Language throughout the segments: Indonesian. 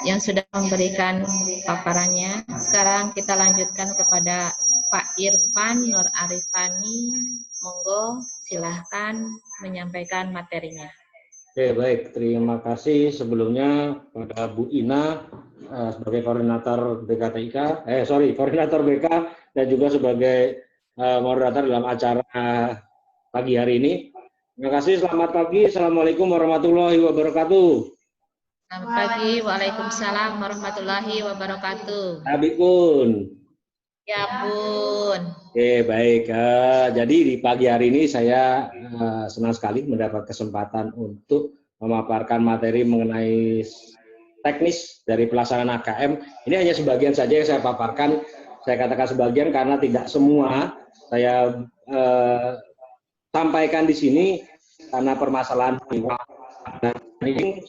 yang sudah memberikan paparannya. Sekarang kita lanjutkan kepada Pak Irfan Nur Arifani. Monggo, silahkan menyampaikan materinya. Oke, baik. Terima kasih sebelumnya pada Bu Ina sebagai koordinator koordinator BK dan juga sebagai moderator dalam acara pagi hari ini. Terima kasih. Selamat pagi. Assalamualaikum warahmatullahi wabarakatuh. Selamat pagi. Waalaikumsalam warahmatullahi wabarakatuh. Abikun. Ya Bun. Oke, baik. Jadi di pagi hari ini saya senang sekali mendapat kesempatan untuk memaparkan materi mengenai teknis dari pelaksanaan AKM. Ini hanya sebagian saja yang saya paparkan. Saya katakan sebagian karena tidak semua saya sampaikan di sini karena permasalahan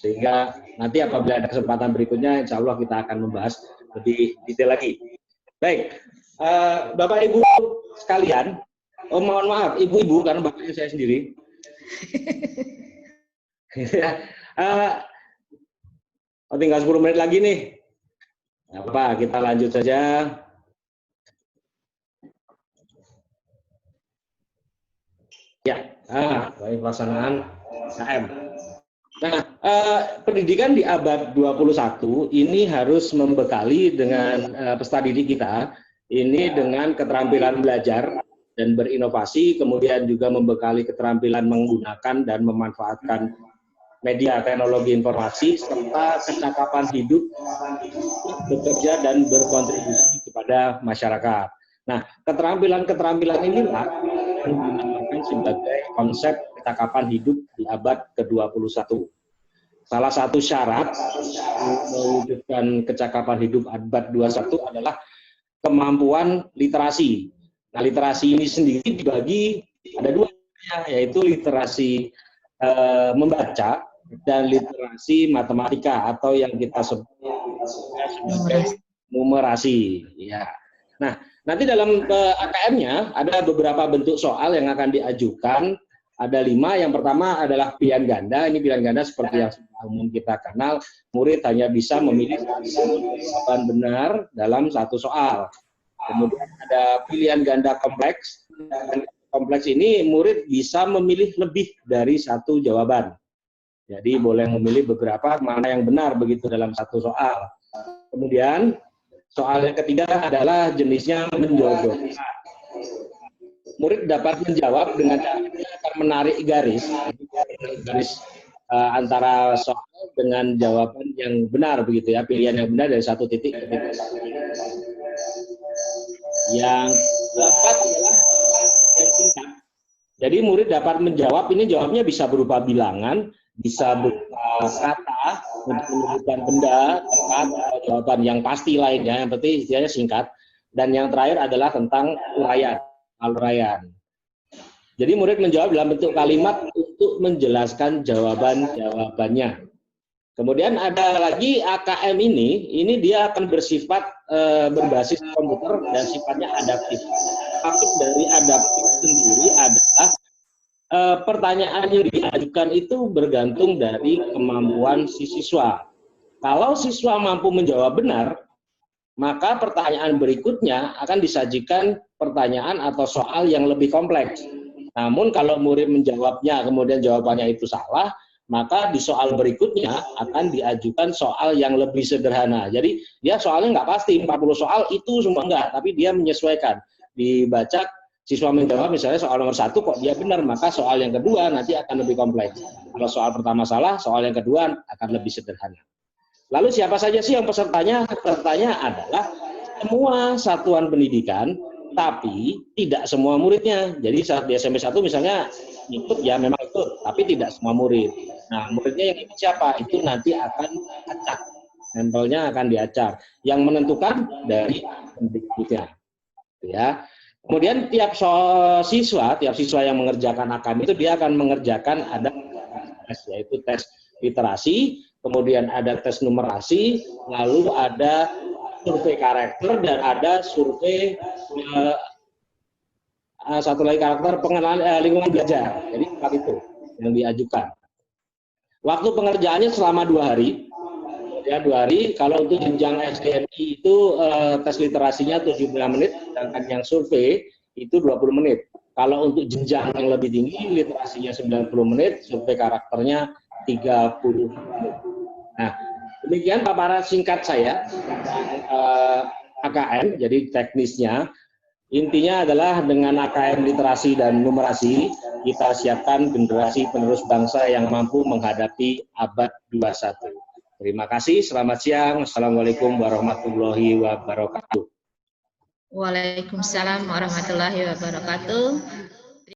sehingga nanti apabila ada kesempatan berikutnya, insya Allah kita akan membahas lebih detail lagi. Baik. Bapak Ibu sekalian, mohon maaf ibu-ibu karena bapaknya saya sendiri. Tinggal 10 menit lagi nih. Apa kita lanjut saja. Ya, pelaksanaan KM. Nah, pendidikan di abad 21 ini harus membekali dengan peserta didik kita ini dengan keterampilan belajar dan berinovasi, kemudian juga membekali keterampilan menggunakan dan memanfaatkan media teknologi informasi, serta kecakapan hidup bekerja dan berkontribusi kepada masyarakat. Nah, keterampilan-keterampilan inilah yang dinamakan sebagai konsep kecakapan hidup di abad ke-21. Salah satu syarat mewujudkan kecakapan hidup abad 21 adalah kemampuan literasi. Nah, literasi ini sendiri dibagi ada dua, yaitu literasi membaca dan literasi matematika atau yang kita sebut sebagai numerasi. Ya. Nah, nanti dalam AKM-nya ada beberapa bentuk soal yang akan diajukan. Ada 5. Yang pertama adalah pilihan ganda. Ini pilihan ganda seperti yang umum kita kenal. Murid hanya bisa memilih jawaban benar dalam satu soal. Kemudian ada pilihan ganda kompleks. Dan kompleks ini murid bisa memilih lebih dari satu jawaban. Jadi boleh memilih beberapa mana yang benar begitu dalam satu soal. Kemudian soal yang ketiga adalah jenisnya menjodoh. Murid dapat menjawab dengan cara akan menarik garis antara soal dengan jawaban yang benar begitu ya, pilihan yang benar dari satu titik ke titik. Yang keempat adalah yang singkat. Jadi murid dapat menjawab, ini jawabnya bisa berupa bilangan, bisa berupa kata untuk menyebutkan benda, tempat, jawaban yang pasti lainnya, yang penting istilahnya singkat. Dan yang terakhir adalah tentang uraian. Jadi murid menjawab dalam bentuk kalimat untuk menjelaskan jawabannya. Kemudian ada lagi AKM ini dia akan bersifat berbasis komputer dan sifatnya adaptif. Maksud dari adaptif sendiri adalah pertanyaan yang diajukan itu bergantung dari kemampuan si siswa. Kalau siswa mampu menjawab benar, maka pertanyaan berikutnya akan disajikan pertanyaan atau soal yang lebih kompleks. Namun kalau murid menjawabnya kemudian jawabannya itu salah, maka di soal berikutnya akan diajukan soal yang lebih sederhana. Jadi dia soalnya nggak pasti 40 soal itu semua enggak, tapi dia menyesuaikan. Dibaca siswa menjawab misalnya soal nomor 1 kok dia benar, maka soal yang kedua nanti akan lebih kompleks. Kalau soal pertama salah, soal yang kedua akan lebih sederhana. Lalu siapa saja sih yang pesertanya? Pesertanya adalah semua satuan pendidikan, tapi tidak semua muridnya. Jadi saat di SMP 1 misalnya ikut ya memang ikut, tapi tidak semua murid. Nah, muridnya yang ikut siapa? Itu nanti akan acak. Sampelnya akan diacak. Yang menentukan dari pendidiknya. Ya. Kemudian tiap siswa yang mengerjakan AKM itu dia akan mengerjakan ada tes, yaitu tes literasi, kemudian ada tes numerasi, lalu ada survei karakter dan ada survei satu lagi karakter pengenalan lingkungan belajar. Jadi 4 itu yang diajukan. Waktu pengerjaannya selama 2 hari. ya 2 hari. Kalau untuk jenjang SDMI itu tes literasinya 75 menit, sedangkan yang survei itu 20 menit. Kalau untuk jenjang yang lebih tinggi, literasinya 90 menit, survei karakternya 30 menit. Nah, demikian paparan singkat saya tentang AKM, jadi teknisnya. Intinya adalah dengan AKM literasi dan numerasi, kita siapkan generasi penerus bangsa yang mampu menghadapi abad 21. Terima kasih, selamat siang. Assalamualaikum warahmatullahi wabarakatuh. Waalaikumsalam warahmatullahi wabarakatuh.